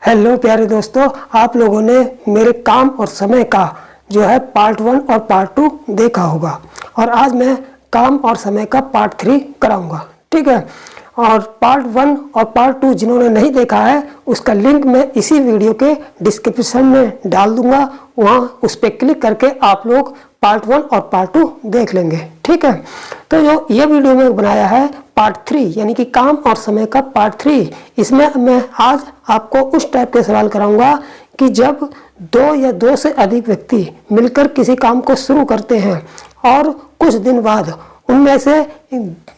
Hello प्यारे दोस्तों, आप लोगों ने मेरे काम और समय का जो है पार्ट 1 और पार्ट 2 देखा होगा और आज मैं काम और समय का पार्ट 3 कराऊंगा। ठीक है, और पार्ट 1 और पार्ट 2 जिन्होंने नहीं देखा है उसका लिंक मैं इसी वीडियो के डिस्क्रिप्शन में डाल दूंगा। वहाँ उस पर क्लिक करके आप लोग पार्ट 1 और पार्ट 2 देख लेंगे। ठीक है, तो जो ये वीडियो में बनाया है पार्ट 3 यानी कि काम और समय का पार्ट 3, इसमें मैं आज आपको उस टाइप के सवाल कराऊंगा कि जब दो या दो से अधिक व्यक्ति मिलकर किसी काम को शुरू करते हैं और कुछ दिन बाद उनमें से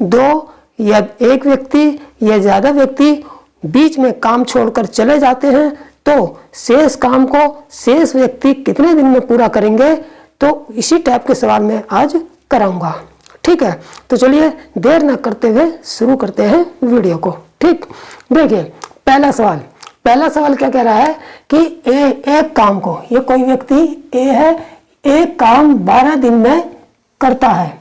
दो या एक व्यक्ति या ज़्यादा व्यक्ति बीच में काम छोड़कर चले जाते हैं तो शेष काम को शेष व्यक्ति कितने दिन में पूरा करेंगे, तो इसी टाइप के सवाल मैं आज कराऊंगा। ठीक है, तो चलिए देर न करते हुए शुरू करते हैं वीडियो को। ठीक, देखिए पहला सवाल क्या कह रहा है कि एक काम को, ये कोई व्यक्ति ए है, एक काम 12 दिन में करता है,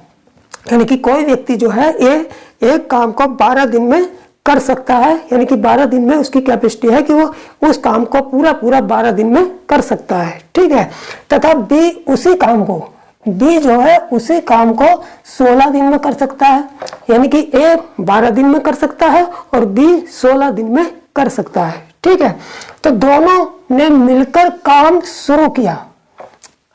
यानी कि कोई व्यक्ति जो है एक काम को 12 दिन में कर सकता है, यानी कि 12 दिन में उसकी कैपेसिटी है कि वो उस काम को पूरा 12 दिन में कर सकता है। ठीक है, तथा बी जो है उसी काम को 16 दिन में कर सकता है, यानी कि ए 12 दिन में कर सकता है और बी 16 दिन में कर सकता है। ठीक है, तो दोनों ने मिलकर काम शुरू किया।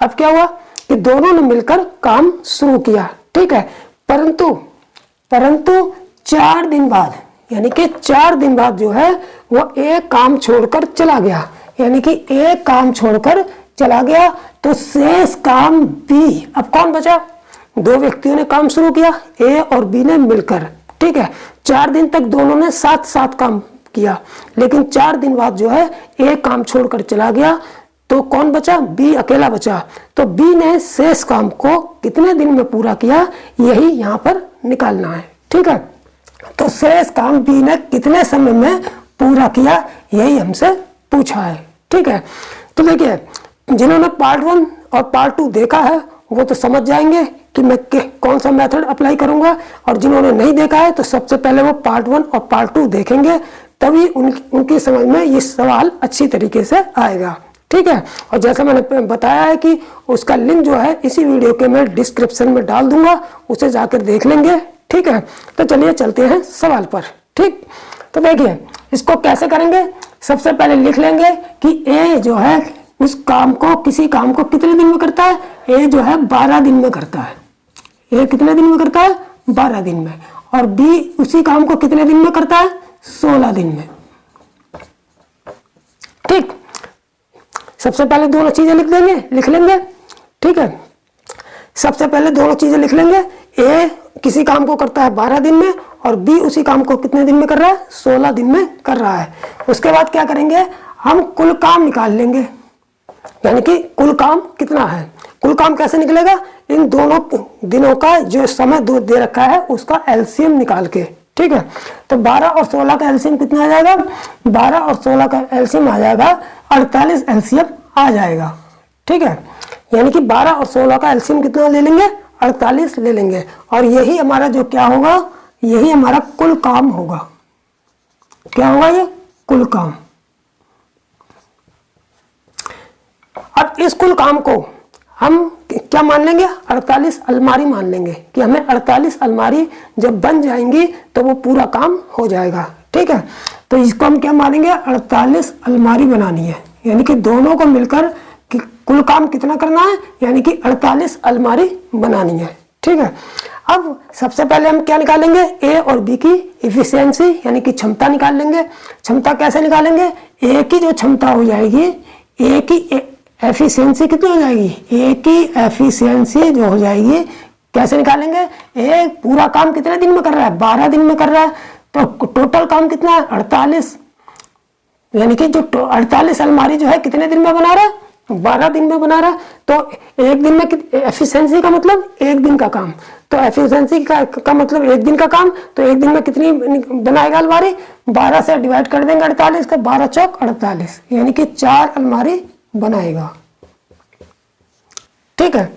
अब क्या हुआ कि दोनों ने मिलकर काम शुरू किया। ठीक है, परंतु 4 दिन बाद, यानी कि 4 दिन बाद जो है वो एक काम छोड़कर चला गया, यानी कि एक काम छोड़कर चला गया तो शेष काम बी। अब कौन बचा? दो व्यक्तियों ने काम शुरू किया, ए और बी ने मिलकर। ठीक है, 4 दिन तक दोनों ने साथ साथ काम किया, लेकिन 4 दिन बाद जो है एक काम छोड़कर चला गया तो कौन बचा? बी अकेला बचा। तो बी ने शेष काम को कितने दिन में पूरा किया, यही यहाँ पर निकालना है। ठीक है, तो शेष काम बी ने कितने समय में पूरा किया, यही हमसे पूछा है। ठीक है, तो देखिए जिन्होंने पार्ट 1 और पार्ट 2 देखा है वो तो समझ जाएंगे कि मैं कौन सा मेथड अप्लाई करूंगा, और जिन्होंने नहीं देखा है तो सबसे पहले वो पार्ट 1 और पार्ट 2 देखेंगे, तभी उनकी समझ में ये सवाल अच्छी तरीके से आएगा। ठीक है, और जैसा मैंने बताया है कि उसका लिंक जो है इसी वीडियो के मैं डिस्क्रिप्शन में डाल दूंगा, उसे जाकर देख लेंगे। ठीक है, तो चलिए चलते हैं सवाल पर। ठीक, तो देखिए इसको कैसे करेंगे। सबसे पहले लिख लेंगे कि ए जो है उस काम को, किसी काम को कितने दिन में करता है? ए जो है 12 दिन में करता है। ए कितने दिन में करता है? 12 दिन में। और बी उसी काम को कितने दिन में करता है? 16 दिन में। ठीक, सबसे पहले दोनों चीजें लिख लेंगे। ठीक है, सबसे पहले दोनों चीजें लिख लेंगे। ए किसी काम को करता है 12 दिन में और बी उसी काम को कितने दिन में कर रहा है? 16 दिन में कर रहा है। उसके बाद क्या करेंगे, हम कुल काम निकाल लेंगे, यानी कि कुल काम कितना है। कुल काम कैसे निकलेगा? इन दोनों दिनों का जो समय दे रखा है उसका एलसीएम निकाल के। ठीक है, तो 12 और 16 का एलसीएम कितना आ जाएगा? 12 और 16 का एलसीएम आ जाएगा 48 एलसीएम आ जाएगा। ठीक है, यानी कि 12 और 16 का एलसीएम कितना ले लेंगे? 48 ले लेंगे, और यही हमारा जो क्या होगा, यही हमारा कुल काम होगा। क्या होगा? ये कुल काम। अब इस कुल काम को हम क्या मान लेंगे? 48 अलमारी मान लेंगे कि हमें 48 अलमारी जब बन जाएंगी तो वो पूरा काम हो जाएगा। ठीक है, तो इसको हम क्या मानेंगे? 48 अलमारी बनानी है, यानी कि दोनों को मिलकर कि कुल काम कितना करना है, यानी कि 48 अलमारी बनानी है। ठीक है, अब सबसे पहले हम क्या निकालेंगे? ए और बी की इफिशियंसी यानी कि क्षमता निकाल लेंगे। क्षमता कैसे निकालेंगे? ए की जो क्षमता हो जाएगी, ए की एफिशिएंसी कितनी हो जाएगी? ए की एफिशिएंसी जो हो जाएगी कैसे निकालेंगे? ए पूरा काम कितने दिन में कर रहा है? 12 दिन में कर रहा है, तो टोटल काम कितना है? 48, यानी कि जो 48 अलमारी जो है कितने दिन में बना रहा है? 12 दिन में बना रहा है। तो एक दिन में एफिशिएंसी का मतलब एक दिन का काम, तो एफिशिएंसी का मतलब एक दिन का काम, तो एक दिन में कितनी बनाएगा अलमारी? 12 से डिवाइड कर देंगे 48 का, 12 चौक 48, यानी कि 4 अलमारी बनाएगा। ठीक है,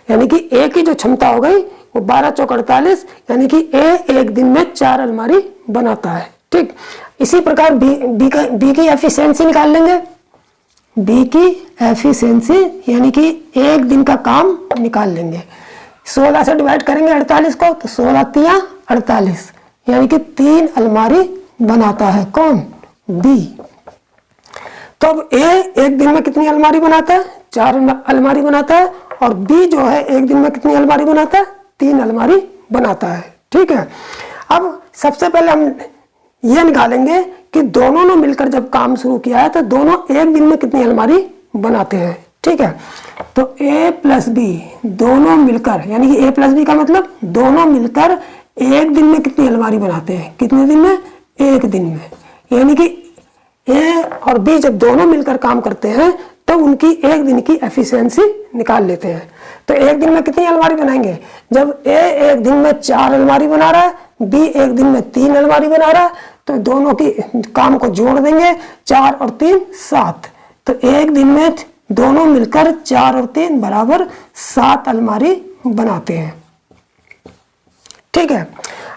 यानी कि ए की जो क्षमता हो गई वो 12 चौक 48, यानी कि ए एक दिन में 4 अलमारी बनाता है। ठीक, इसी प्रकार बी की एफिशिएंसी निकाल लेंगे। बी की एफिशिएंसी यानी कि एक दिन का काम निकाल लेंगे। 16 से डिवाइड करेंगे 48 को, तो 16 तिया 48, यानी कि 3 अलमारी बनाता है। कौन? बी। तो अब ए एक दिन में कितनी अलमारी बनाता है? 4 अलमारी बनाता है। और बी जो है एक दिन में कितनी अलमारी बनाता है? 3 अलमारी बनाता है। ठीक है। अब सबसे पहले हम ये निकालेंगे कि दोनों ने मिलकर जब काम शुरू किया है तो दोनों एक दिन में कितनी अलमारी बनाते हैं। ठीक है। तो ए प्लस बी दोनों मिलकर, यानी कि ए प्लस बी का मतलब दोनों मिलकर एक दिन में कितनी अलमारी बनाते हैं? कितने दिन में? एक दिन में। यानी कि ए और बी जब दोनों मिलकर काम करते हैं तो उनकी एक दिन की एफिशिएंसी निकाल लेते हैं। तो एक दिन में कितनी अलमारी बनाएंगे? जब ए एक दिन में 4 अलमारी बना रहा है, बी एक दिन में 3 अलमारी बना रहा है, तो दोनों की काम को जोड़ देंगे। 4 और 3 7। तो एक दिन में दोनों मिलकर 4 और 3 बराबर 7 अलमारी बनाते हैं। ठीक है।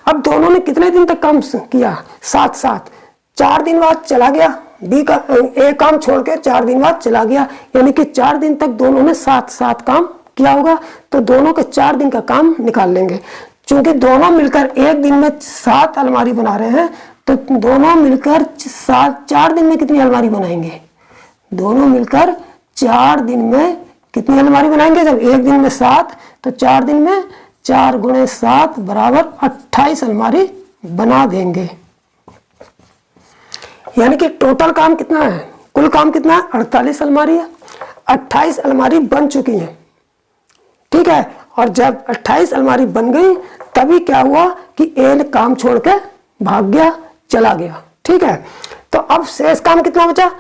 अब दोनों ने कितने दिन तक काम किया? 7। 4 दिन बाद चला गया बी का, ए काम छोड़ के 4 दिन बाद चला गया, यानी कि 4 दिन तक दोनों ने 7 काम किया होगा। तो दोनों के 4 दिन का काम निकाल लेंगे। चूंकि दोनों मिलकर एक दिन में 7 अलमारी बना रहे हैं, तो दोनों मिलकर 4 दिन में कितनी अलमारी बनाएंगे? दोनों मिलकर 4 दिन में कितनी अलमारी बनाएंगे? जब एक दिन में 7, तो 4 दिन में 4 गुणे 7 बराबर 28 अलमारी बना देंगे। यानी कि टोटल काम कितना है? कुल काम कितना है? 48 अलमारी है। 28 अलमारी बन चुकी है। ठीक है। और जब 28 अलमारी बन गई तभी क्या हुआ कि ए ने काम छोड़ के भाग गया, चला गया। ठीक है। तो अब शेष काम कितना बचा?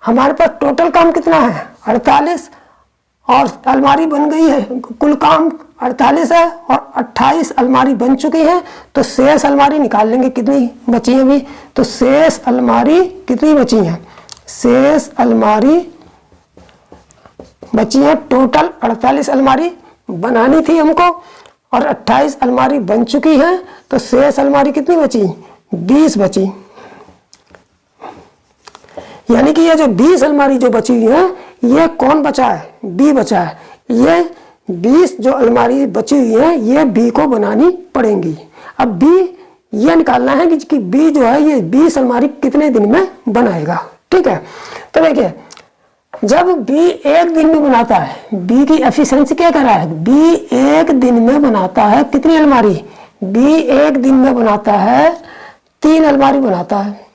हमारे पास टोटल काम कितना है? 48, और अलमारी बन गई है। कुल काम 48 है और 28 अलमारी बन चुकी है। तो शेष अलमारी निकाल लेंगे कितनी बची है अभी। तो शेष अलमारी कितनी बची है? शेष अलमारी बची है, टोटल 48 अलमारी बनानी थी हमको और 28 अलमारी बन चुकी है। तो शेष अलमारी कितनी बची? 20 बची। यानी कि ये जो 20 अलमारी जो बची हुई है, ये कौन बचा है? बी बचा है। ये 20 जो अलमारी बची हुई है ये बी को बनानी पड़ेंगी। अब बी ये निकालना है कि बी जो है ये 20 अलमारी कितने दिन में बनाएगा। ठीक है। तो देखिए, जब बी एक दिन में बनाता है, बी की एफिशिएंसी क्या कर रहा है? बी एक दिन में बनाता है कितनी अलमारी? बी एक दिन में बनाता है 3 अलमारी बनाता है।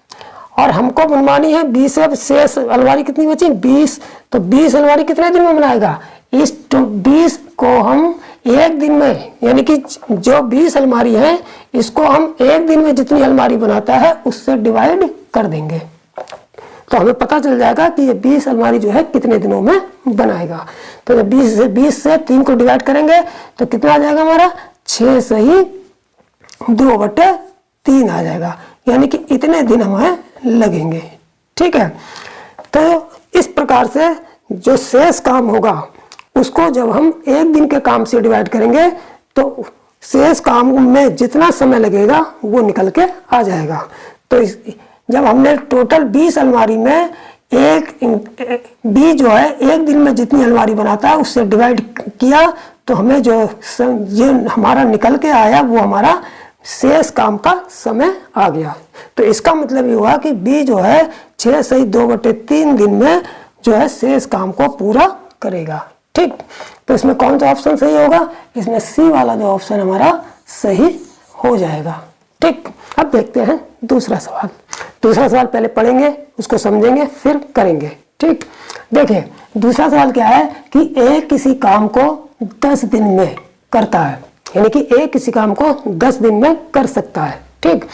और हमको बनवानी है 20 से शेष अलमारी कितनी बची? 20। तो 20 अलमारी कितने दिन में बनाएगा? इस 20 को हम एक दिन में, यानी कि जो 20 अलमारी है इसको हम एक दिन में जितनी अलमारी बनाता है उससे डिवाइड कर देंगे। तो हमें पता चल जाएगा कि ये 20 अलमारी जो है कितने दिनों में बनाएगा। तो जब 20 से 3 को डिवाइड करेंगे तो कितना आ जाएगा हमारा? 6 से ही 2/3 आ जाएगा। यानी कि इतने दिन हमें लगेंगे। ठीक है। तो इस प्रकार से जो शेष काम होगा उसको जब हम एक दिन के काम से डिवाइड करेंगे तो शेष काम में जितना समय लगेगा वो निकल के आ जाएगा। तो जब हमने टोटल 20 अलमारी में बी जो है एक दिन में जितनी अलमारी बनाता है उससे डिवाइड किया तो हमें जो ये हमारा निकल के आया वो हमारा शेष काम का समय आ गया। तो इसका मतलब ये हुआ कि बी जो है 6 से 2/3 दिन में जो है शेष काम को पूरा करेगा। ठीक। तो इसमें कौन सा ऑप्शन सही होगा? इसमें सी वाला जो ऑप्शन हमारा सही हो जाएगा। ठीक। अब देखते हैं दूसरा सवाल। दूसरा सवाल पहले पढ़ेंगे, उसको समझेंगे, फिर करेंगे। ठीक। देखिए दूसरा सवाल क्या है कि ए किसी काम को 10 दिन में करता है, यानी कि ए किसी काम को 10 दिन में कर सकता है। ठीक।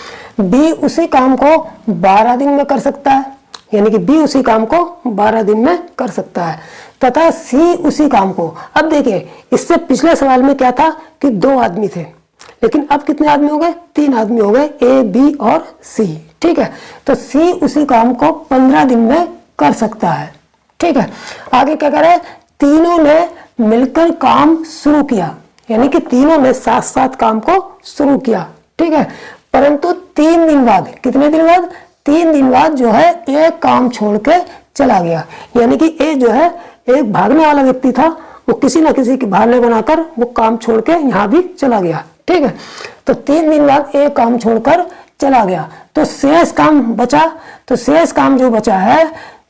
बी उसी काम को 12 दिन में कर सकता है, यानी कि बी उसी काम को 12 दिन में कर सकता है, तथा सी उसी काम को, अब देखिए इससे पिछले सवाल में क्या था कि 2 आदमी थे, लेकिन अब कितने आदमी हो गए? 3 आदमी हो गए, ए बी और सी। ठीक है। तो सी उसी काम को 15 दिन में कर सकता है। ठीक है। आगे क्या करे? तीनों ने मिलकर काम शुरू किया, यानी कि तीनों ने साथ साथ काम को शुरू किया। ठीक है। परंतु 3 दिन बाद, कितने दिन बाद? 3 दिन बाद जो है ए काम छोड़ के चला गया, यानी कि ए जो है एक भागने वाला व्यक्ति था, वो किसी ना किसी की बहाने बनाकर वो काम छोड़ के यहाँ भी चला गया। ठीक है, तो 3 दिन बाद ए काम छोड़कर चला गया, तो शेष काम बचा। तो शेष काम जो बचा है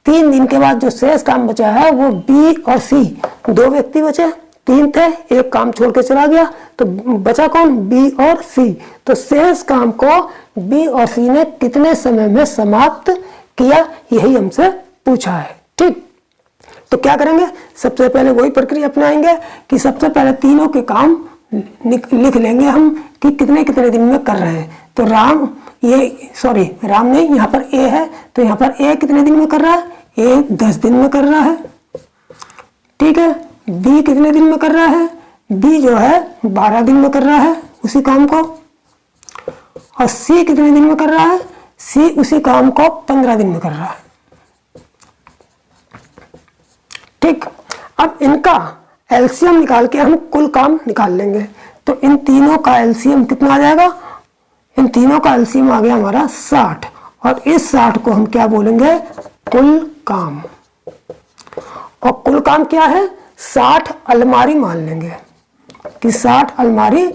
3 दिन के बाद जो शेष काम बचा है वो बी और सी, 2 व्यक्ति बचे, 3 थे, एक काम छोड़ के चला गया, तो बचा कौन, बी और सी। तो शेष काम को बी और सी ने कितने समय में समाप्त किया, यही हमसे पूछा है। ठीक, तो क्या करेंगे, सबसे पहले वही प्रक्रिया अपनाएंगे कि सबसे पहले तीनों के काम लिख लेंगे हम कि कितने कितने दिन में कर रहे हैं। तो राम नहीं, यहाँ पर ए है, तो यहाँ पर ए कितने दिन में कर रहा है, ए 10 दिन में कर रहा है। ठीक है, बी कितने दिन में कर रहा है, बी जो है 12 दिन में कर रहा है उसी काम को। और सी कितने दिन में कर रहा है, सी उसी काम को 15 दिन में कर रहा है। ठीक, अब इनका एलसीएम निकाल के हम कुल काम निकाल लेंगे। तो इन तीनों का एलसीएम कितना आ जाएगा, इन तीनों का एलसीएम आ गया हमारा 60, और इस 60 को हम क्या बोलेंगे, कुल काम। और कुल काम क्या है, 60 अलमारी मान लेंगे कि 60 अलमारी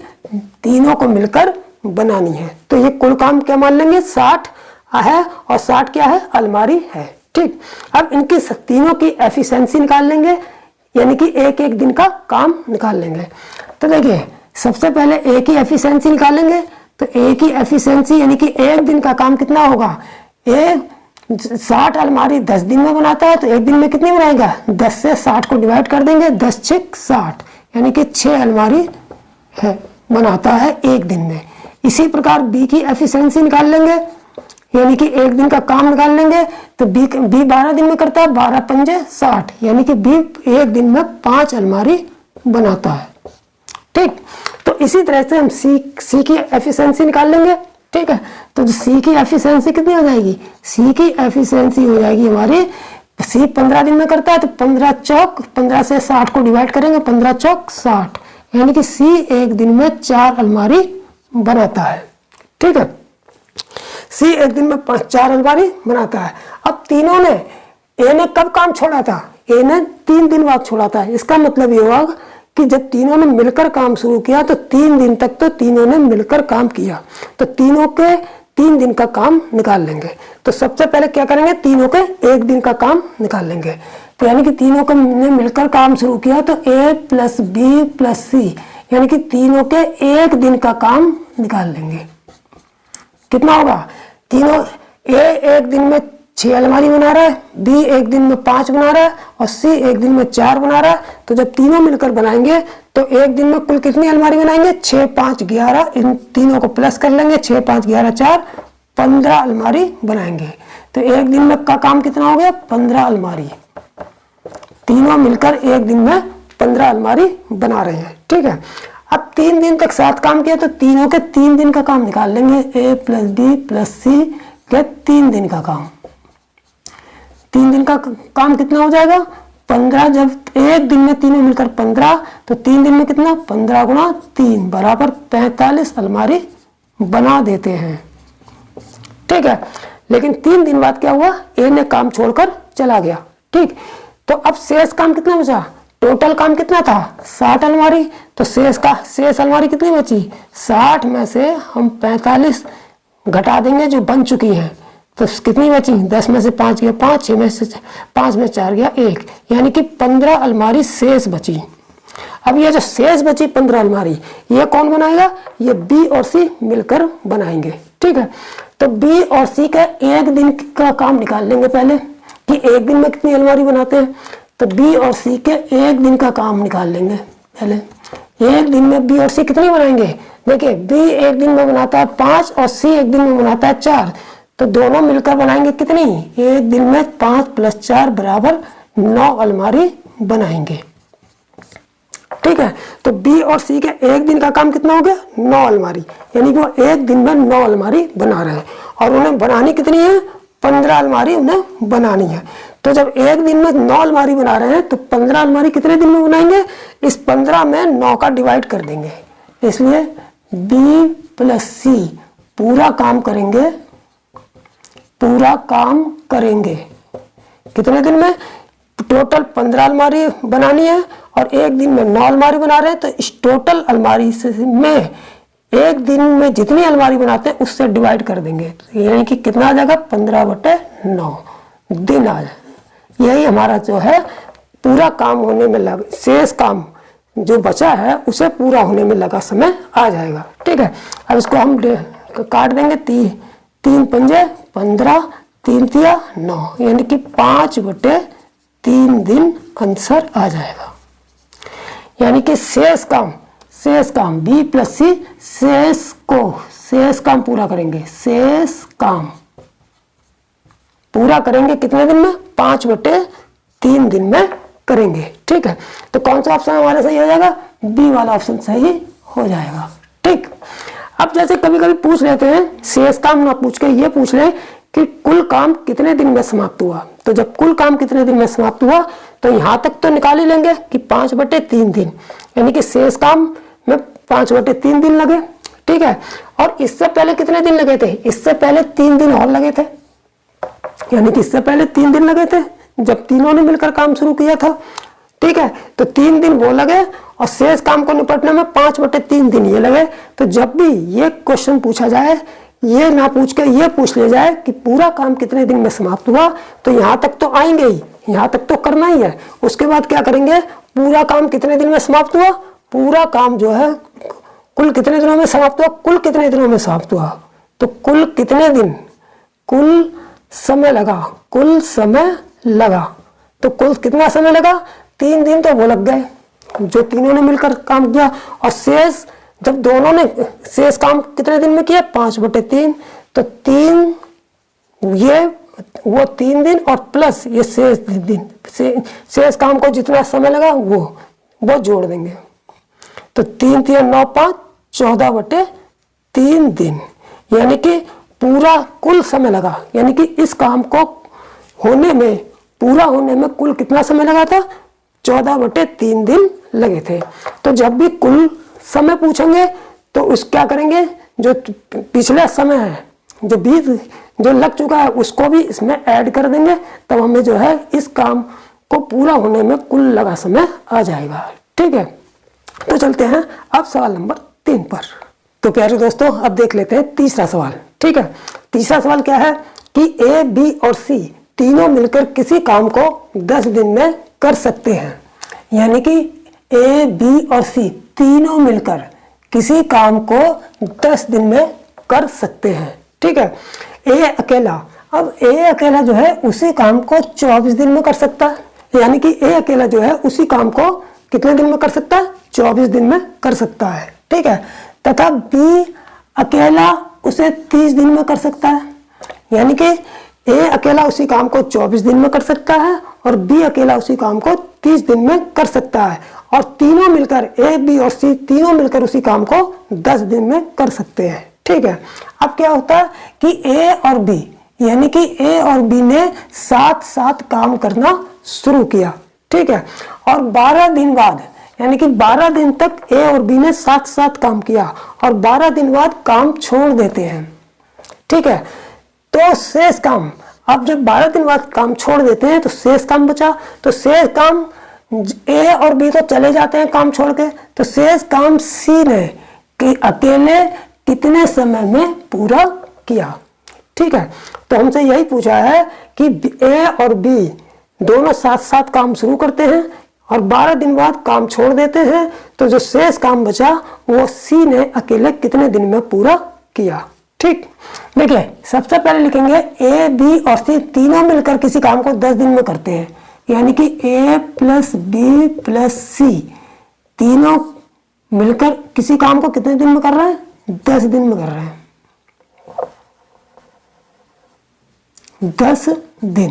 तीनों को मिलकर बनानी है। तो ये कुल काम क्या मान लेंगे, 60 है, और 60 क्या है, अलमारी है। ठीक, अब इनकी तीनों की एफिशिएंसी निकाल लेंगे, यानी कि एक एक दिन का काम निकाल लेंगे। तो देखिए सबसे पहले ए की एफिशिएंसी निकालेंगे। तो ए की एफिशिएंसी यानी कि एक दिन का काम कितना होगा, ए 60 अलमारी 10 दिन में बनाता है, तो एक दिन में कितनी बनाएगा, 10 से 60 को डिवाइड कर देंगे, 10 6 60, यानी कि 6 अलमारी है बनाता है एक दिन में। इसी प्रकार बी की एफिशिएंसी निकाल लेंगे, यानी कि एक दिन का काम निकाल लेंगे। तो बी 12 दिन में करता है, 12 पंजे 60, यानी कि बी एक दिन में 5 अलमारी बनाता है। ठीक, तो इसी तरह से हम सी की एफिशिएंसी निकाल लेंगे। ठीक है, तो सी की एफिशिएंसी कितनी हो जाएगी, सी की एफिशिएंसी हो जाएगी हमारी, सी 15 दिन में करता है, तो 15 चौक 15 से 60 को डिवाइड करेंगे, 15 चौक 60, यानी कि सी एक दिन में 4 अलमारी बनाता है। ठीक है, सी एक दिन में 4 अलमारी बनाता है। अब तीनों ने, ए ने कब काम छोड़ा था, ए ने 3 दिन बाद छोड़ा था। इसका मतलब ये हुआ कि जब तीनों ने मिलकर काम शुरू किया तो 3 दिन तक तो तीनों ने मिलकर काम किया। तो तीनों के 3 दिन का काम निकाल लेंगे। तो सबसे पहले क्या करेंगे, तीनों के 1 दिन का काम निकाल लेंगे। तो यानी कि तीनों को ने मिलकर काम शुरू किया, तो ए प्लस बी प्लस सी, यानी कि तीनों के 1 दिन का काम निकाल लेंगे। कितना होगा, तीनों ए एक दिन में 6 अलमारी बना रहा है, बी एक दिन में 5 बना रहा है, और सी एक दिन में 4 बना रहा है। तो जब तीनों मिलकर बनाएंगे तो एक दिन में कुल कितनी अलमारी बनाएंगे, 6 5 11, इन तीनों को प्लस कर लेंगे, 6 5 11 4, 15 अलमारी बनाएंगे। तो एक दिन में का काम कितना हो गया, 15 अलमारी। तीनों मिलकर एक दिन में 15 अलमारी बना रहे हैं। ठीक है, अब 3 दिन तक साथ काम किया, तो तीनों के 3 दिन का काम निकाल लेंगे, ए प्लस बी प्लस सी के 3 दिन का काम। 3 दिन का काम कितना हो जाएगा, 15। जब एक दिन में तीनों मिलकर 15, तो 3 दिन में कितना, 15 गुणा 3 बराबर 45 अलमारी बना देते हैं। ठीक है, लेकिन 3 दिन बाद क्या हुआ, ए ने काम छोड़कर चला गया। ठीक, तो अब शेष काम कितना बचा, टोटल काम कितना था, 60 अलमारी। तो शेष अलमारी कितनी बची, 60 में से हम 45 घटा देंगे जो बन चुकी हैं, तो कितनी बची, 10 में से 5 गया 5, 6 में से 5 में 4 गया 1, यानी कि 15 अलमारी शेष बची। अब ये जो शेष बची 15 अलमारी, ये कौन बनाएगा, ये बी और सी मिलकर बनाएंगे। ठीक है, तो बी और सी का एक दिन का काम निकाल लेंगे पहले कि एक दिन में कितनी अलमारी बनाते हैं। तो बी और सी के एक दिन का काम निकाल लेंगे पहले। एक दिन में बी और सी कितनी बनाएंगे, देखिए बी एक दिन में बनाता है 5 और सी एक दिन में बनाता है 4, तो दोनों मिलकर बनाएंगे कितनी, एक दिन में 5 + 4 बराबर 9 अलमारी बनाएंगे। ठीक है, तो बी और सी के एक दिन का काम कितना हो गया, 9 अलमारी, यानी कि वो एक दिन में 9 अलमारी बना रहे हैं, और उन्हें बनानी कितनी है, 15 अलमारी उन्हें बनानी है। तो जब एक दिन में 9 अलमारी बना रहे हैं, तो 15 अलमारी कितने दिन में बनाएंगे, इस 15 में 9 का डिवाइड कर देंगे, इसलिए बी प्लस सी पूरा काम करेंगे पूरा काम करेंगे। कितने दिन में? टोटल 15 अलमारी बनानी है और एक दिन में 9 अलमारी बना रहे हैं, तो इस टोटल अलमारी में एक दिन में जितनी अलमारी बनाते हैं उससे डिवाइड कर देंगे, यानी कि कितना आ जाएगा? 15/9 दिन आ जाएगा। यही हमारा जो है पूरा काम होने में लगा, शेष काम जो बचा है उसे पूरा होने में लगा समय आ जाएगा। ठीक है, अब इसको हम काट देंगे। 3 पंजे 15, 3 तिया 9, यानी कि 5/3 दिन आंसर आ जाएगा। यानी कि शेष काम B + C, शेष काम पूरा करेंगे। शेष काम पूरा करेंगे कितने दिन में? 5/3 दिन में करेंगे। ठीक है, तो कौन सा ऑप्शन हमारा सही हो जाएगा? बी वाला ऑप्शन सही हो जाएगा। ठीक, अब जैसे कभी कभी पूछ लेते हैं, शेष काम ना पूछ के ये पूछ लें कि कुल काम कितने दिन में समाप्त हुआ। तो जब कुल काम कितने दिन में समाप्त हुआ तो यहां तक तो निकाल ही लेंगे कि 5/3 दिन, यानी कि शेष काम में 5/3 दिन लगे। ठीक है, और इससे पहले कितने दिन लगे थे? इससे पहले 3 दिन और लगे थे, यानी कि इससे पहले 3 दिन लगे थे जब तीनों ने मिलकर काम शुरू किया था। ठीक है, तो 3 दिन वो लगे और शेष काम को निपटने में 5/3 दिन ये लगे। तो जब भी ये क्वेश्चन पूछा जाए, ये ना पूछ के ये पूछ ले जाए कि पूरा काम कितने दिन में समाप्त हुआ, तो यहाँ तक तो आएंगे ही, यहाँ तक तो करना ही है। उसके बाद क्या करेंगे? पूरा काम कितने दिन में समाप्त हुआ, पूरा काम जो है कुल कितने दिनों में समाप्त हुआ, कुल कितने दिनों में समाप्त हुआ, तो कुल कितने दिन, कुल समय लगा, तो कुल कितना समय लगा? 3 दिन तो वो लग गए जो तीनों ने मिलकर काम किया। और शेष, जब दोनों ने शेष काम कितने दिन में किया? 5/3, तो 3 ये वो 3 दिन और प्लस ये शेष दिन, शेष काम को जितना समय लगा वो जोड़ देंगे। तो 3 3 9 5 14/3 दिन, यानी कि पूरा कुल समय लगा, यानी कि इस काम को होने में, पूरा होने में कुल कितना समय लगा था? 14/3 दिन लगे थे। तो जब भी कुल समय पूछेंगे तो उस क्या करेंगे? जो पिछला समय है, जो लग चुका है, उसको भी इसमें ऐड कर देंगे, तब हमें जो है इस काम को पूरा होने में कुल लगा समय आ जाएगा। ठीक है, तो चलते हैं अब सवाल नंबर 3 पर। तो प्यारे दोस्तों, अब देख लेते हैं तीसरा सवाल। ठीक है, तीसरा सवाल क्या है कि A, B और C तीनों मिलकर किसी काम को 10 दिन में कर सकते हैं। यानी कि A, B और C तीनों मिलकर किसी काम को 10 दिन में कर सकते हैं। ठीक है, A अकेला, अब A अकेला जो है उसी काम को 24 दिन में कर सकता है, यानी कि A अकेला जो है उसी काम को कितने दिन में कर सकता है? 24 दिन में कर सकता है। ठीक है, तथा B अकेला उसे 30 दिन में कर सकता है, यानी कि A अकेला उसी काम को 24 दिन में कर सकता है और B अकेला उसी काम को 30 दिन में कर सकता है, और तीनों मिलकर A, B और C तीनों मिलकर उसी काम को 10 दिन में कर सकते हैं। ठीक है, अब क्या होता है कि A और B, यानी कि A और B ने साथ साथ काम करना शुरू किया। ठीक है, और 12 दिन बाद, यानी कि 12 दिन तक A और B ने साथ साथ काम किया और 12 दिन बाद काम छोड़ देते हैं। ठीक है, तो शेष काम, अब जब 12 दिन बाद काम छोड़ देते हैं तो शेष काम बचा, तो शेष काम A और B तो चले जाते हैं काम छोड़ के, तो शेष काम C ने कि अकेले कितने समय में पूरा किया। ठीक है, तो हमसे यही पूछा है कि A और B दोनों साथ साथ काम शुरू करते हैं और 12 दिन बाद काम छोड़ देते हैं, तो जो शेष काम बचा वो C ने अकेले कितने दिन में पूरा किया। ठीक, देखिए सबसे पहले लिखेंगे A, B और C तीनों मिलकर किसी काम को 10 दिन में करते हैं, यानी कि A + B + C तीनों मिलकर किसी काम को कितने दिन में कर रहे हैं? 10 दिन में कर रहे हैं। 10 दिन।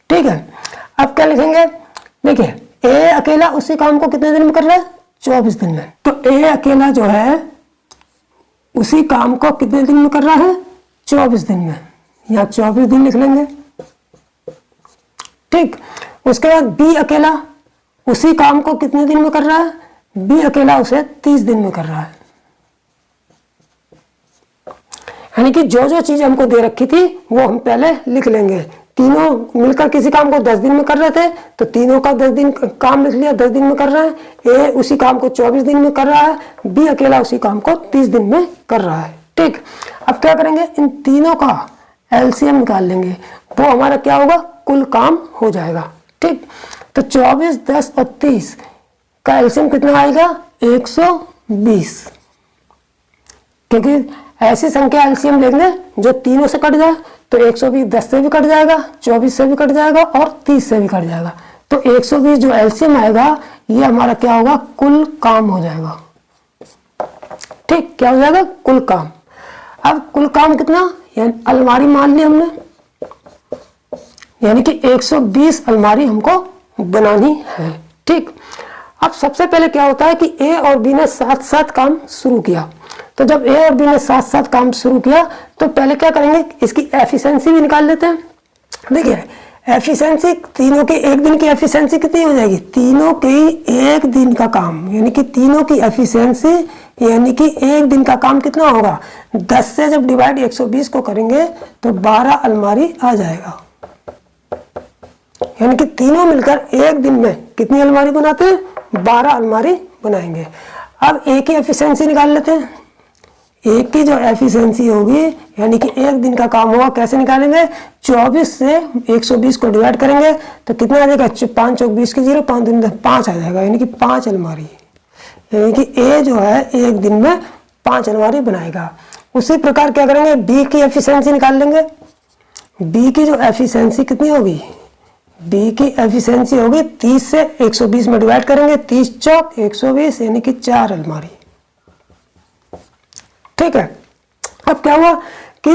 ठीक है, अब क्या लिखेंगे? देखिए A अकेला उसी काम को कितने दिन में कर रहा है? 24 दिन में। तो A अकेला जो है उसी काम को कितने दिन में कर रहा है? 24 दिन में, या 24 दिन लिख लेंगे। ठीक, उसके बाद B अकेला उसी काम को कितने दिन में कर रहा है? B अकेला उसे 30 दिन में कर रहा है, यानी कि जो जो चीज़ हमको दे रखी थी वो हम पहले लिख लेंगे। तीनों मिलकर किसी काम को 10 दिन में कर रहे थे तो तीनों का 10 दिन काम लिख लिया, 10 दिन में कर रहा है। ए उसी काम को 24 दिन में कर रहा है, बी अकेला उसी काम को 30 दिन में कर रहा है। ठीक, अब क्या करेंगे, इन तीनों का एलसीएम निकाल लेंगे, वो हमारा क्या होगा, कुल काम हो जाएगा। ठीक, तो 24, 10 और 30 का एलसीएम कितना आएगा, 120, क्योंकि ऐसी संख्या एलसीएम लेंगे जो तीनों से कट जाए। तो 120 10 से भी कट जाएगा, 24 से भी कट जाएगा और 30 से भी कट जाएगा। तो 120 जो एलसीएम आएगा ये हमारा क्या होगा, कुल काम हो जाएगा। ठीक, क्या हो जाएगा, कुल काम। अब कुल काम कितना, यानी अलमारी मान ली हमने, यानी कि 120 अलमारी हमको बनानी है। ठीक, अब सबसे पहले क्या होता है कि ए और बी ने साथ साथ काम शुरू किया। तो जब ए और बी ने साथ साथ काम शुरू किया तो पहले क्या करेंगे, इसकी एफिशिएंसी भी निकाल लेते हैं। देखिए एफिशिएंसी, तीनों के एक दिन की एफिशिएंसी कितनी हो जाएगी, तीनों के एक दिन का काम, यानी कि तीनों की एफिशिएंसी यानी कि एक दिन का काम कितना होगा, 10 से जब डिवाइड 120 को करेंगे तो 12 अलमारी आ जाएगा। यानी कि तीनों मिलकर एक दिन में कितनी अलमारी बनाते हैं, 12 अलमारी बनाएंगे। अब ए की एफिशिएंसी निकाल लेते हैं। एक की जो एफिशिएंसी होगी यानी कि एक दिन का काम होगा, कैसे निकालेंगे, 24 से 120 को डिवाइड करेंगे तो कितना आ जाएगा, 5 चौक 20 के 0, 5 दिन 5 आ जाएगा, यानी कि 5 अलमारी। यानी कि ए जो है एक दिन में 5 अलमारी बनाएगा। उसी प्रकार क्या करेंगे, बी की एफिशिएंसी निकाल लेंगे। बी की जो एफिशिएंसी कितनी होगी, बी की एफिशिएंसी होगी 30 से 120 में डिवाइड करेंगे, 30 चौक 120 यानी कि 4 अलमारी। ठीक है, अब क्या हुआ कि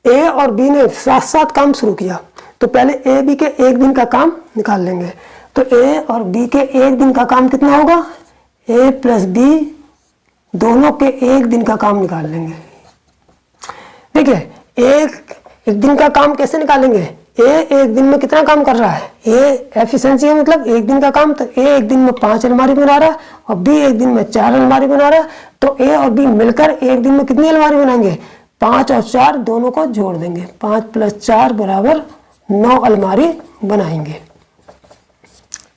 ए और बी ने साथ साथ काम शुरू किया तो पहले ए बी के एक दिन का काम निकाल लेंगे। तो ए और बी के एक दिन का काम कितना होगा, ए प्लस बी दोनों के एक दिन का काम निकाल लेंगे। देखिए एक दिन का काम कैसे निकालेंगे, ए एक दिन में कितना काम कर रहा है, ए एफिशिएंसी है मतलब एक दिन का काम, तो ए एक दिन में 5 अलमारी बना रहा है और बी एक दिन में 4 अलमारी बना रहा है। तो ए और बी मिलकर एक दिन में कितनी अलमारी बनाएंगे, 5 और 4 दोनों को जोड़ देंगे, 5 प्लस 4 बराबर 9 अलमारी बनाएंगे।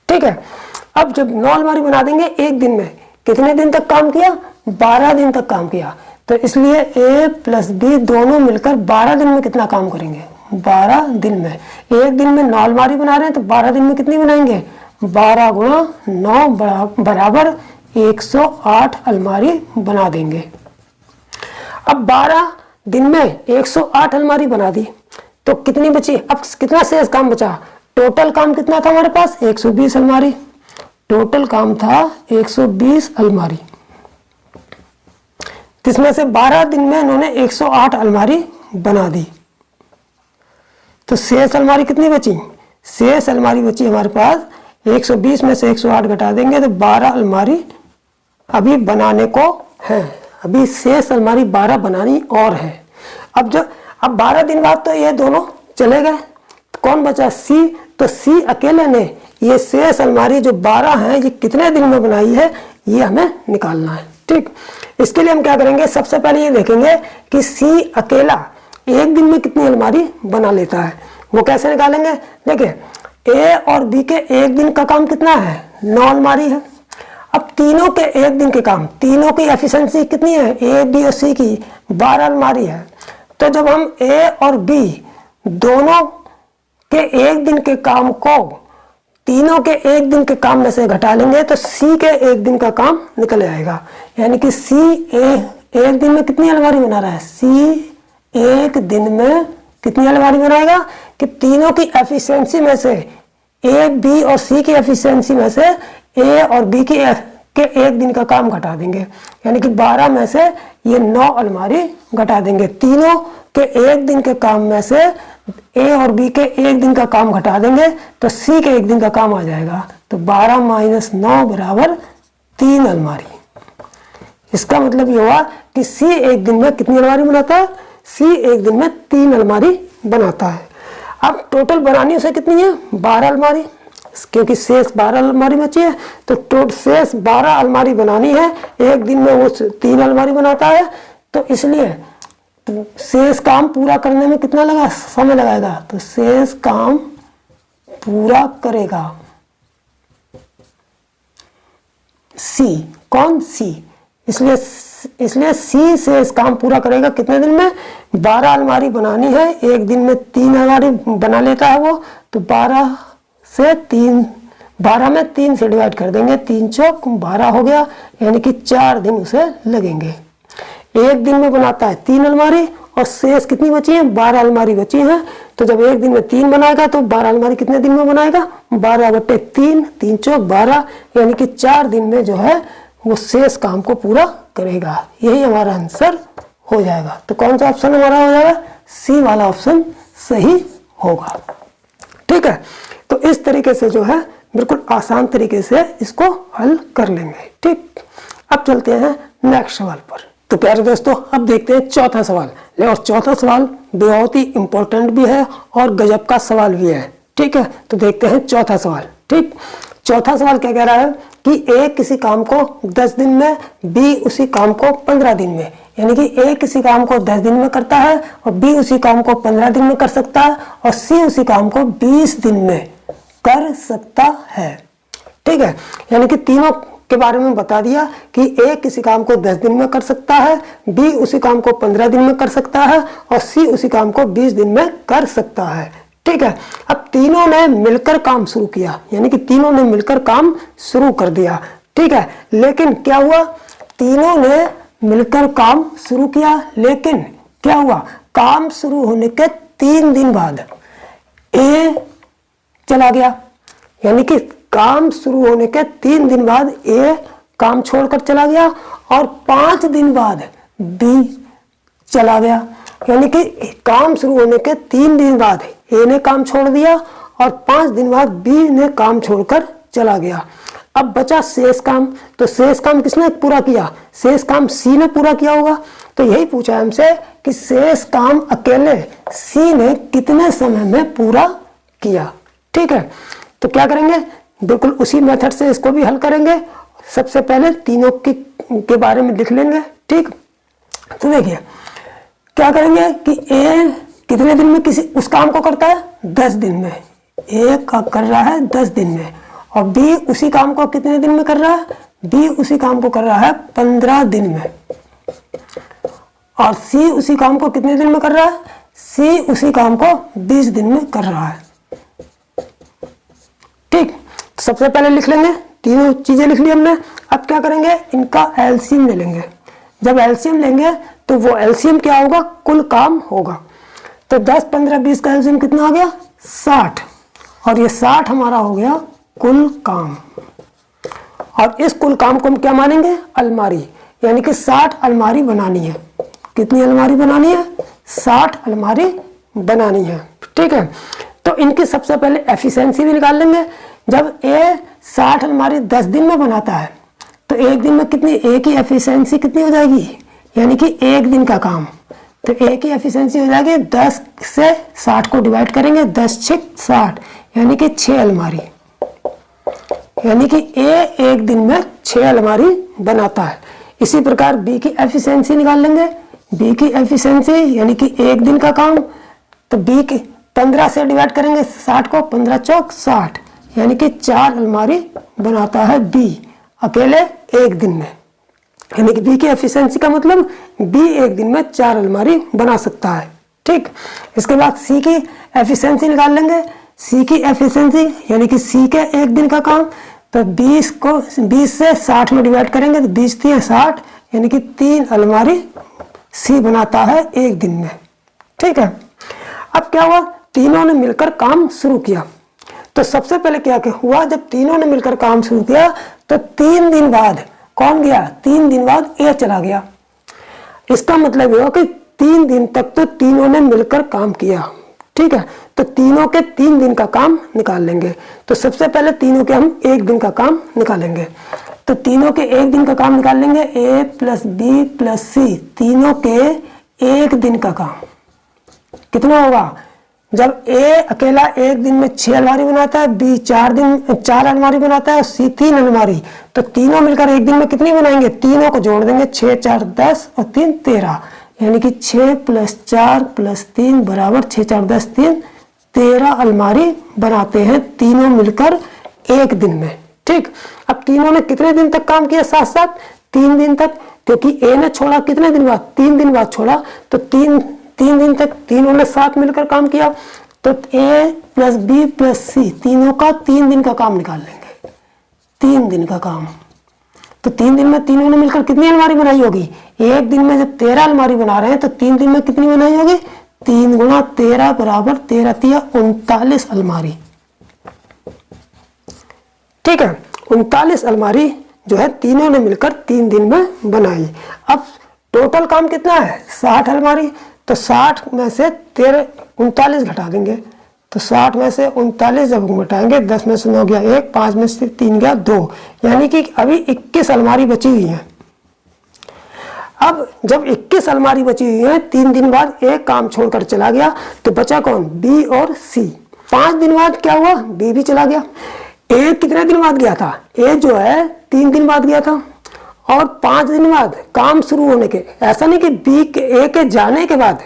ठीक है, अब जब 9 अलमारी बना देंगे एक दिन में, कितने दिन तक काम किया, 12 दिन तक काम किया। तो इसलिए ए प्लस बी दोनों मिलकर 12 दिन में कितना काम करेंगे, 12 दिन में। एक दिन में 9 अलमारी बना रहे हैं तो 12 दिन में कितनी बनाएंगे, 12 गुणा 9 बराबर 108 अलमारी बना देंगे। अब 12 दिन में 108 अलमारी बना दी तो कितनी बची, अब कितना शेष काम बचा, टोटल काम कितना था हमारे पास, 120 अलमारी। टोटल काम था 120 अलमारी, जिसमें से 12 दिन में इन्होंने 108 अलमारी बना दी। तो शेष अलमारी कितनी बची, शेष अलमारी बची हमारे पास 120 में से 108 घटा देंगे तो 12 अलमारी अभी बनाने को है, अभी शेष अलमारी 12 बनानी और है। अब 12 दिन बाद तो ये दोनों चले गए, कौन बचा, सी। तो सी अकेले ने ये शेष अलमारी जो 12 है ये कितने दिन में बनाई है ये हमें निकालना है। ठीक, इसके लिए हम क्या करेंगे, सबसे पहले ये देखेंगे कि सी अकेला एक दिन में कितनी अलमारी बना लेता है, वो कैसे निकालेंगे। देखिए ए और बी के एक दिन का काम कितना है, 9 अलमारी है। अब तीनों के एक दिन के काम, तीनों की एफिशिएंसी कितनी है, ए बी और सी की 12 अलमारी है। तो जब हम ए और बी दोनों के एक दिन के काम को तीनों के एक दिन के काम में से घटा लेंगे तो सी के एक दिन का काम निकल आएगा। यानी कि सी एक दिन में कितनी अलमारी बना रहा है, सी एक दिन में कितनी अलमारी बनाएगा कि तीनों की एफिशिएंसी में से ए बी और सी की एफिशिएंसी में से ए और बी के एक दिन का काम घटा देंगे, यानी कि 12 में से ये 9 अलमारी घटा देंगे। तीनों के एक दिन के काम में से ए और बी के एक दिन का काम घटा देंगे तो सी के एक दिन का काम आ जाएगा। तो 12 माइनस 9 बराबर 3 अलमारी। इसका मतलब ये हुआ कि सी एक दिन में कितनी अलमारी बनाता है, सी एक दिन में 3 अलमारी बनाता है। अब टोटल बनानी उसे कितनी है, 12 अलमारी, क्योंकि शेष 12 अलमारी बची है तो टोटल शेष 12 अलमारी बनानी है। एक दिन में वो 3 अलमारी बनाता है तो इसलिए तो शेष काम पूरा करने में कितना लगा समय लगाएगा, तो शेष काम पूरा करेगा सी। कौन, सी। इसलिए सी शेष काम पूरा करेगा कितने दिन में, 12 अलमारी बनानी है, एक दिन में 3 अलमारी बना लेता है वो, तो 12 में 3 से डिवाइड कर देंगे, 3 चौक 12 हो गया, यानी कि 4 दिन उसे लगेंगे। एक दिन में बनाता है 3 अलमारी और शेष कितनी बची है, 12 अलमारी बची हैं। तो जब एक दिन में 3 बनाएगा तो 12 अलमारी कितने दिन में बनाएगा, 12/3, 3 चौक 12, यानी कि 4 दिन में जो है वो शेष काम को पूरा करेगा। यही हमारा आंसर हो जाएगा। तो कौन सा ऑप्शन हमारा हो जाएगा, सी वाला ऑप्शन सही होगा। ठीक है, तो इस तरीके से जो है बिल्कुल आसान तरीके से इसको हल कर लेंगे। ठीक, अब चलते हैं नेक्स्ट सवाल पर। तो प्यारे दोस्तों, अब देखते हैं चौथा सवाल। और चौथा सवाल बहुत ही इंपॉर्टेंट भी है और गजब का सवाल भी है। ठीक है, तो देखते हैं चौथा सवाल। ठीक, चौथा सवाल क्या कह रहा है कि ए किसी काम को 10 दिन में, बी उसी काम को 15 दिन में, यानी कि ए किसी काम को 10 दिन में करता है और बी उसी काम को 15 दिन में कर सकता है और सी उसी काम को 20 दिन में कर सकता है। ठीक है, यानी कि तीनों के बारे में बता दिया कि ए किसी काम को 10 दिन में कर सकता है, बी उसी काम को 15 दिन में कर सकता है और सी उसी काम को 20 दिन में कर सकता है। ठीक है, अब तीनों ने मिलकर काम शुरू किया, यानी कि तीनों ने मिलकर काम शुरू कर दिया। ठीक है, लेकिन क्या हुआ, तीनों ने मिलकर काम शुरू किया, लेकिन क्या हुआ, काम शुरू होने के 3 दिन बाद ए चला गया, यानी कि काम शुरू होने के 3 दिन बाद ए काम छोड़कर चला गया और 5 दिन बाद बी चला गया, यानी कि काम शुरू होने के 3 दिन बाद ए ने काम छोड़ दिया और 5 दिन बाद बी ने काम छोड़कर चला गया। अब बचा शेष काम, तो शेष काम किसने पूरा किया, शेष काम सी ने पूरा किया होगा। तो यही पूछा हमसे कि शेष काम अकेले सी ने कितने समय में पूरा किया। ठीक है, तो क्या करेंगे, बिल्कुल उसी मेथड से इसको भी हल करेंगे। सबसे पहले तीनों के बारे में लिख लेंगे। ठीक, तो देखिए क्या करेंगे कि ए कितने दिन में किसी उस काम को करता है, 10 दिन में, ए का कर रहा है 10 दिन में, और बी उसी काम को कितने दिन में कर रहा है, बी उसी काम को कर रहा है 15 दिन में, और सी उसी काम को कितने दिन में कर रहा है, सी उसी काम को 20 दिन में कर रहा है। ठीक, सबसे पहले लिख लेंगे, तीनों चीजें लिख ली हमने। अब क्या करेंगे, इनका एलसीएम ले लेंगे। जब एलसीएम लेंगे तो वो एलसीएम क्या होगा, कुल काम होगा। तो 10, 15, 20 का एलसीएम कितना आ गया, 60, और ये 60 हमारा हो गया कुल काम। और इस कुल काम को हम क्या मानेंगे, अलमारी, यानी कि 60 अलमारी बनानी है। कितनी अलमारी बनानी है, 60 अलमारी बनानी है। ठीक है, तो इनकी सबसे पहले एफिशिएंसी भी निकाल लेंगे। जब ए 60 अलमारी 10 दिन में बनाता है तो एक दिन में कितनी, ए की एफिशिएंसी कितनी हो जाएगी, यानी कि एक दिन का काम। तो ए की एफिशिएंसी हो जाएगी 10 से 60 को डिवाइड करेंगे, 10 6 60, यानी कि 6 अलमारी, यानी कि ए एक दिन में 6 अलमारी बनाता है। इसी प्रकार बी की एफिशिएंसी निकाल लेंगे। बी की एफिशिएंसी यानी कि एक दिन का काम, तो बी की 15 से डिवाइड करेंगे 60 को, 15 चौक 60, यानी कि 4 अलमारी बनाता है बी अकेले एक दिन में। यानी कि बी की एफिशिएंसी का मतलब बी एक दिन में 4 अलमारी बना सकता है। ठीक, इसके बाद सी की एफिशिएंसी निकाल लेंगे। सी की एफिशिएंसी यानी कि सी के एक दिन का काम, तो 20 से 60 में डिवाइड करेंगे तो 20 3 60, यानी कि 3 अलमारी सी बनाता है एक दिन में। ठीक है, अब क्या हुआ, तीनों ने मिलकर काम शुरू किया। तो सबसे पहले क्या हुआ, जब तीनों ने मिलकर काम शुरू किया तो 3 दिन बाद कौन गया, 3 दिन बाद ए चला गया। इसका मतलब यह कि 3 दिन तक तो तीनों ने मिलकर काम किया। ठीक है, तो तीनों के 3 दिन का काम निकाल लेंगे। तो सबसे पहले तीनों के हम एक दिन का काम निकालेंगे। तो तीनों के एक दिन का काम निकाल लेंगे, ए प्लस बी प्लस सी, तीनों के एक दिन का काम कितना होगा। जब ए अकेला एक दिन में 6 अलमारी बनाता है, बी 4 अलमारी बनाता है और सी 3 अलमारी, तो तीनों मिलकर एक दिन में कितनी बनाएंगे, तीनों को जोड़ देंगे, 6 4 10 और 3 13, यानी कि 6 + 4 + 3 बराबर 6 4 10 3 13 अलमारी बनाते हैं तीनों मिलकर एक दिन में। ठीक, अब तीनों ने कितने दिन तक काम किया साथ साथ? 3 दिन तक, क्योंकि ए ने छोड़ा कितने दिन बाद? 3 दिन बाद छोड़ा, तो 3 दिन तक तीनों ने साथ मिलकर काम किया। तो ए + बी + सी तीनों का 3 दिन का काम निकाल लेंगे, 3 दिन का काम। तो 3 दिन में तीनों ने मिलकर कितनी अलमारी बनाई होगी? एक दिन में जब 13 अलमारी बना रहे हैं तो 3 दिन में कितनी बनाई होगी? 3 × 13 बराबर 13 × 39 अलमारी। ठीक है, 39 अलमारी जो है तीनों ने मिलकर 3 दिन में बनाई। अब टोटल काम कितना है? 60 अलमारी। तो 60 में से 39 घटा देंगे, तो 60 में से 39 जब घटाएंगे, 10 में से 9 गया 1, 5 में से 3 गया 2, यानी कि अभी 21 अलमारी बची हुई है। अब जब 21 अलमारी बची हुई है, 3 दिन बाद एक काम छोड़कर चला गया, तो बचा कौन? बी और सी। 5 दिन बाद क्या हुआ? बी भी चला गया। ए कितने दिन बाद गया था? ए जो है 3 दिन बाद गया था, और 5 दिन बाद काम शुरू होने के, ऐसा नहीं कि बी के ए के जाने के बाद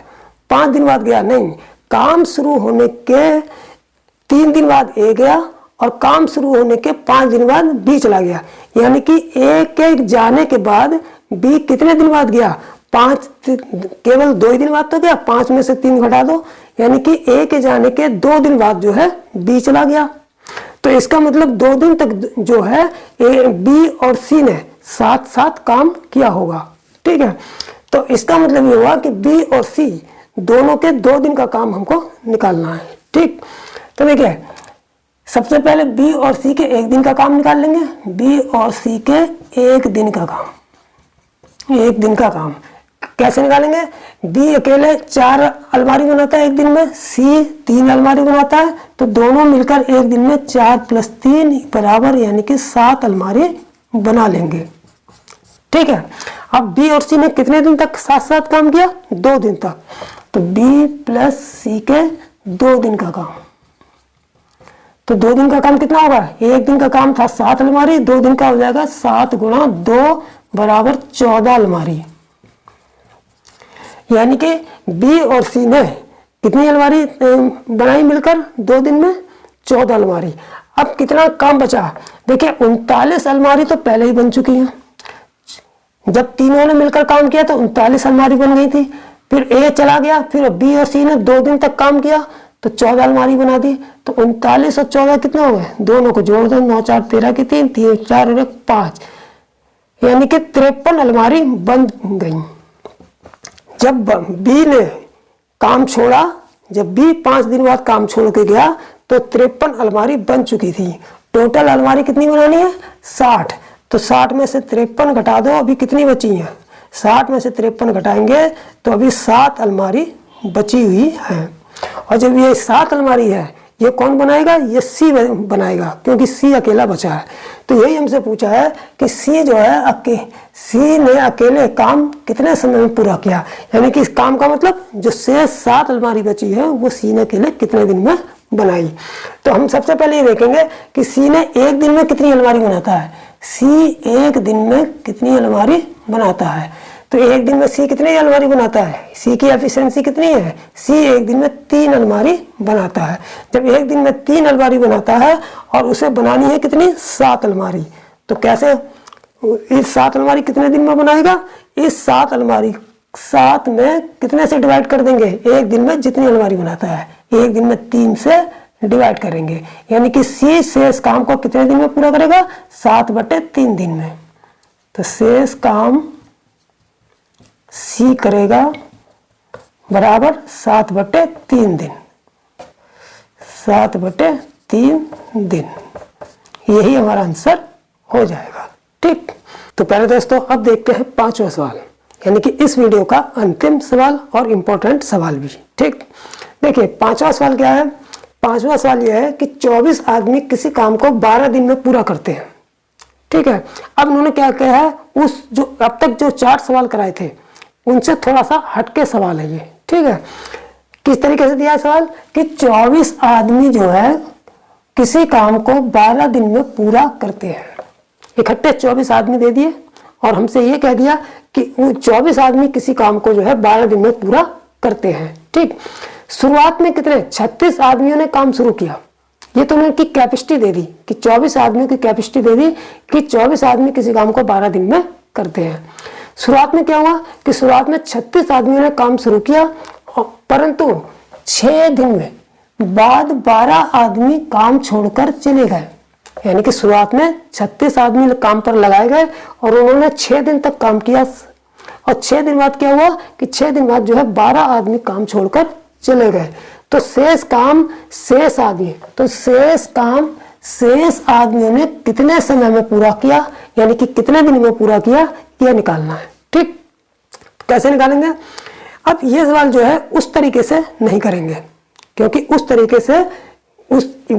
5 दिन बाद गया, नहीं, काम शुरू होने के 3 दिन बाद ए गया और काम शुरू होने के 5 दिन बाद बी चला गया। यानी कि ए के जाने के बाद बी कितने दिन बाद गया? 5, केवल 2 ही दिन बाद तो गया, 5 में से 3 घटा दो, यानी कि ए के जाने के 2 दिन बाद जो है बी चला गया। तो इसका मतलब 2 दिन तक जो है ए, बी और सी ने साथ साथ काम किया होगा। ठीक है, तो इसका मतलब ये हुआ कि बी और सी दोनों के 2 दिन का काम हमको निकालना है। ठीक, तो देखिए सबसे पहले बी और सी के 1 दिन का काम निकाल लेंगे। बी और सी के 1 दिन का काम, 1 दिन का काम कैसे निकालेंगे? बी अकेले 4 अलमारी बनाता है एक दिन में, सी 3 अलमारी बनाता है, तो दोनों मिलकर एक दिन में 4 + 3 बराबर यानी कि 7 अलमारी बना लेंगे। ठीक है, अब बी और सी ने कितने दिन तक साथ साथ काम किया? 2 दिन तक। तो बी + सी के 2 दिन का काम, तो 2 दिन का काम कितना होगा? 1 दिन का काम था 7 अलमारी, 2 दिन का हो जाएगा 7 × 2 बराबर 14 अलमारी। यानी कि बी और सी ने कितनी अलमारी बनाई मिलकर 2 दिन में? 14 अलमारी। अब कितना काम बचा? देखिए 39 अलमारी तो पहले ही बन चुकी है, जब तीनों ने मिलकर काम किया तो 39 अलमारी बन गई थी। फिर ए चला गया, फिर बी और सी ने 2 दिन तक काम किया तो 14 अलमारी बना दी। तो 39 और 14 कितना हो गए? दोनों को जोड़ दो, 9 4 13 की 3 3 4 और 1 5, यानी कि 53 अलमारी बन गई। जब बी ने काम छोड़ा, जब बी 5 दिन बाद काम छोड़ के गया तो 53 अलमारी बन चुकी थी। टोटल अलमारी कितनी बनानी है? 60। तो 60 में से 53 घटा दो, अभी कितनी बची हैं? 60 में से 53 घटाएंगे तो अभी 7 अलमारी बची हुई है। और जब ये 7 अलमारी है, ये कौन बनाएगा? ये सी बनाएगा, क्योंकि सी अकेला बचा है। तो यही हमसे पूछा है कि सी जो है सी ने अकेले काम कितने समय में पूरा किया, यानी कि इस काम का मतलब जो शेष 7 अलमारी बची है वो सी ने अकेले कितने दिन में बनाई। तो हम सबसे पहले ये देखेंगे कि सी ने 1 दिन में कितनी अलमारी बनाता है। सी 1 दिन में कितनी अलमारी बनाता है? तो 1 दिन में सी कितनी अलमारी बनाता है? सी की एफिशिएंसी कितनी है? सी 1 दिन में 3 अलमारी बनाता है। जब 1 दिन में 3 अलमारी बनाता है और उसे बनानी है कितनी? 7 अलमारी। तो कैसे इस 7 अलमारी कितने दिन में बनाएगा? इस 7 अलमारी 7 में कितने से डिवाइड कर देंगे? 1 दिन में जितनी अलमारी बनाता है 1 दिन में 3 से डिवाइड करेंगे, यानी कि सी शेष काम को कितने दिन में पूरा करेगा? 7/3 दिन में। तो शेष काम सी करेगा बराबर 7/3 दिन, 7/3 दिन। यही हमारा आंसर हो जाएगा। ठीक, तो पहले दोस्तों अब देखते हैं 5वां सवाल, यानी कि इस वीडियो का अंतिम सवाल और इम्पोर्टेंट सवाल भी। ठीक, देखिए 5वां सवाल क्या है? 5वां सवाल यह है कि 24 आदमी किसी काम को 12 दिन में पूरा करते हैं। ठीक है, अब उन्होंने क्या कहा है? उस जो अब तक जो 4 सवाल कराए थे उनसे थोड़ा सा हटके सवाल है ये। ठीक है, किस तरीके से दिया है सवाल कि 24 आदमी जो है किसी काम को 12 दिन में पूरा करते हैं। इकट्ठे 24 आदमी दे दिए और हमसे ये कह दिया कि 24 आदमी किसी काम को जो है 12 दिन में पूरा करते हैं। ठीक, शुरुआत में कितने 36 आदमियों ने काम शुरू किया। ये तो उन्होंने की कैपेसिटी दे दी कि 24 आदमियों की कैपेसिटी दे दी कि 24 आदमी किसी काम को 12 दिन में करते हैं। शुरुआत में क्या हुआ कि शुरुआत में 36 आदमियों ने काम शुरू किया, परंतु 6 दिन में बाद 12 आदमी काम छोड़कर चले गए। यानी कि शुरुआत में 36 आदमी काम पर लगाए गए और उन्होंने 6 दिन तक काम किया, और 6 दिन बाद क्या हुआ कि 6 दिन बाद जो है 12 आदमी काम छोड़कर चले गए। तो शेष काम शेष आदमी, तो शेष काम शेष आदमियों ने कितने समय में पूरा किया, यानी कि कितने दिन में पूरा किया, यह निकालना है। ठीक, कैसे निकालेंगे? अब ये सवाल जो है उस तरीके से नहीं करेंगे, क्योंकि उस तरीके से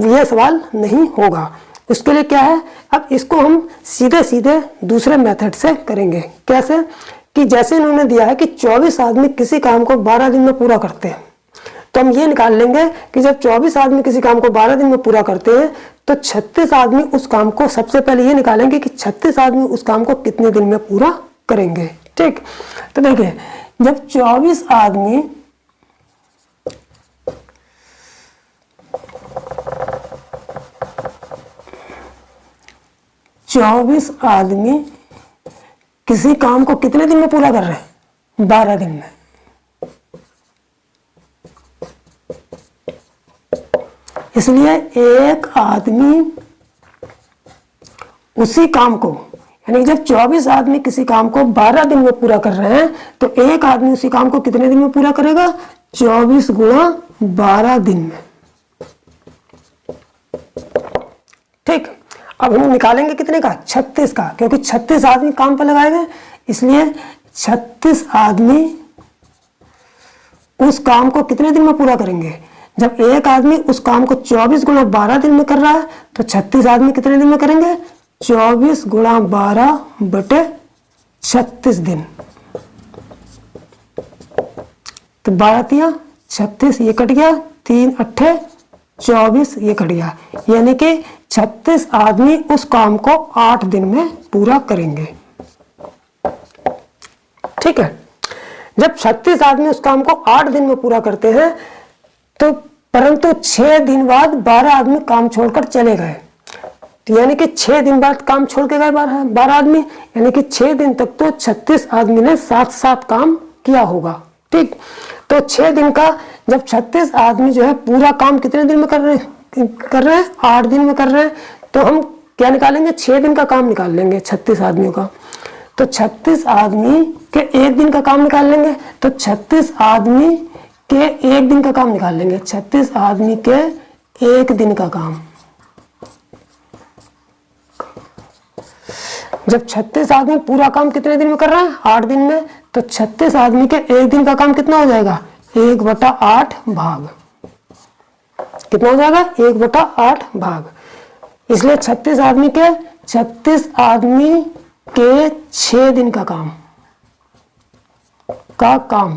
ये सवाल नहीं होगा। उसके लिए क्या है, अब इसको हम सीधे सीधे दूसरे मेथड से करेंगे। कैसे? कि जैसे इन्होंने दिया है कि 24 आदमी किसी काम को 12 दिन में पूरा करते हैं, तो हम ये निकाल लेंगे कि जब 24 आदमी किसी काम को 12 दिन में पूरा करते हैं तो 36 आदमी उस काम को, सबसे पहले ये निकालेंगे कि 36 आदमी उस काम को कितने दिन में पूरा करेंगे। ठीक, तो देखिए जब 24 आदमी किसी काम को कितने दिन में पूरा कर रहे हैं? 12 दिन में। इसलिए एक आदमी उसी काम को, यानी जब 24 आदमी किसी काम को 12 दिन में पूरा कर रहे हैं तो एक आदमी उसी काम को कितने दिन में पूरा करेगा? 24 गुणा 12 दिन में। ठीक, अब हम निकालेंगे कितने का? 36 का, क्योंकि 36 आदमी काम पर लगाए गए, इसलिए 36 आदमी उस काम को कितने दिन में पूरा करेंगे? जब एक आदमी उस काम को 24 गुणा 12 दिन में कर रहा है तो 36 आदमी कितने दिन में करेंगे? 24 गुणा 12 बटे 36 दिन। तो 12 तिया 36, ये कट गया, 3 अट्ठे 24, ये कट गया, यानी कि 36 आदमी उस काम को 8 दिन में पूरा करेंगे। ठीक है, जब 36 आदमी उस काम को 8 दिन में पूरा करते हैं तो परंतु 6 दिन बाद 12 आदमी काम छोड़कर चले गए, तो यानी कि 6 दिन बाद काम छोड़ के गए 12 आदमी, यानी कि 6 दिन तक तो 36 आदमी ने साथ साथ काम किया होगा। ठीक, तो 6 दिन का जब 36 आदमी जो है पूरा काम कितने दिन में कर रहे हैं? 8 दिन में कर रहे हैं, तो हम क्या निकालेंगे? 6 दिन का काम निकाल लेंगे 36 आदमियों का। तो 36 आदमी के 1 दिन का काम निकाल लेंगे, तो 36 आदमी के 1 दिन का काम निकाल लेंगे, 36 आदमी के 1 दिन का काम। जब 36 आदमी पूरा काम कितने दिन में कर रहा है? 8 दिन में, तो 36 आदमी के 1 दिन का काम कितना हो जाएगा? 1/8 भाग। कितना हो जाएगा? 1/8 भाग। इसलिए 36 आदमी के 6 दिन का काम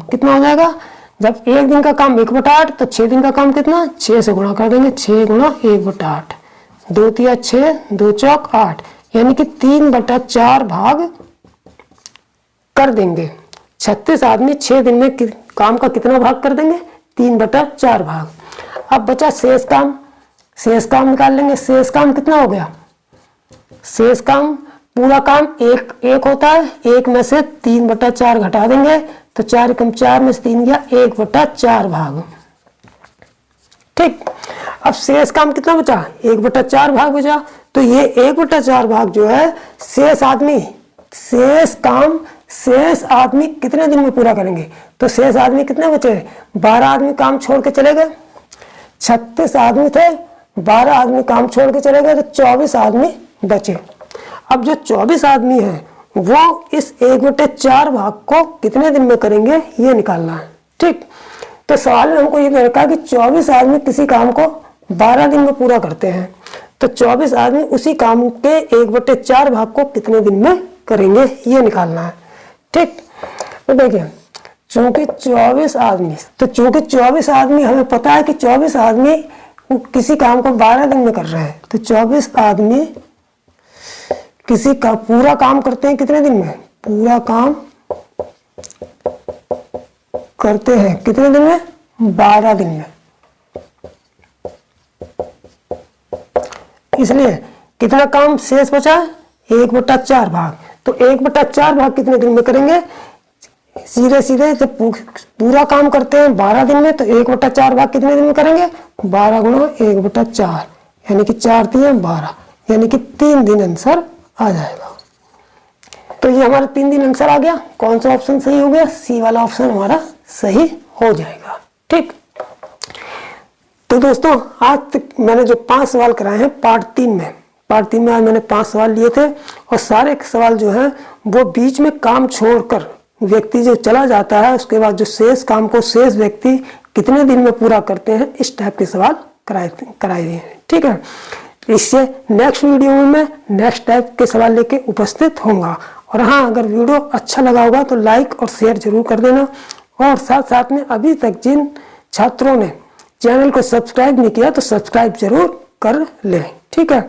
कितना हो जाएगा? जब 1 दिन का काम 1/8 तो 6 दिन का काम कितना? 6 से गुणा कर देंगे, 6 गुणा 1/8, 2 तिया 6, 2 चौक 8, यानी कि 3/4 भाग कर देंगे। 36 आदमी 6 दिन में काम का कितना भाग कर देंगे? 3/4 भाग। अब बचा शेष काम, शेष काम निकाल लेंगे। शेष काम कितना हो गया? शेष काम, पूरा काम एक होता है, 1 में से 3/4 घटा देंगे तो 4 एकम 4 में से 3 गया, 1/4 भाग। ठीक, अब शेष काम कितना बचा? 1/4 भाग बचा, तो ये 1/4 भाग जो है शेष आदमी कितने दिन में पूरा करेंगे? तो शेष आदमी कितने बचे? 12 आदमी काम छोड़ के चले गए, 36 आदमी थे, 12 आदमी काम छोड़ के चले गए, तो 24 आदमी बचे। अब जो 24 आदमी है वो इस 1/4 भाग को कितने दिन में करेंगे, ये निकालना है। ठीक, तो सवाल में हमको ये दे रखा है कि 24 आदमी किसी काम को 12 दिन में पूरा करते हैं, तो 24 आदमी उसी काम के 1/4 भाग को कितने दिन में करेंगे, ये निकालना है। ठीक, तो देखिए चूंकि 24 आदमी हमें पता है कि 24 आदमी किसी काम को 12 दिन में कर रहे हैं, तो 24 आदमी किसी का पूरा काम करते हैं कितने दिन में, पूरा काम करते हैं कितने दिन में, 12 दिन में। इसलिए कितना काम शेष बचा, 1/4 भाग। तो 1/4 भाग कितने दिन में करेंगे, सीधे सीधे जब पूरा काम करते हैं 12 दिन में तो 1/4 भाग कितने दिन में करेंगे, 12 गुणा 1/4 यानी कि 4 3 12 यानी कि 3 दिन आंसर आ जाएगा। तो ये हमारा 3 दिन आंसर आ गया। कौन सा ऑप्शन सही हो गया, सी वाला ऑप्शन हमारा सही हो जाएगा। ठीक, तो दोस्तों आज तक मैंने जो 5 सवाल कराए हैं पार्ट 3 में आज मैंने 5 सवाल लिए थे और सारे सवाल जो है वो बीच में काम छोड़कर व्यक्ति जो चला जाता है उसके बाद जो शेष काम को शेष व्यक्ति कितने दिन में पूरा करते हैं, इस टाइप के सवाल कराए हैं। ठीक है, इससे नेक्स्ट वीडियो में मैं नेक्स्ट टाइप के सवाल लेके उपस्थित होऊंगा। और हाँ, अगर वीडियो अच्छा लगा होगा तो लाइक और शेयर जरूर कर देना और साथ साथ में अभी तक जिन छात्रों ने चैनल को सब्सक्राइब नहीं किया तो सब्सक्राइब जरूर कर लें। ठीक है,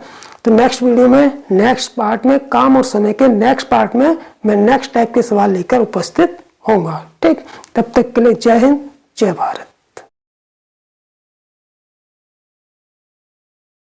तो नेक्स्ट वीडियो में नेक्स्ट पार्ट में काम और समय के नेक्स्ट पार्ट में मैं नेक्स्ट टाइप के सवाल लेकर उपस्थित होऊंगा। ठीक, तब तक के लिए जय हिंद जय भारत।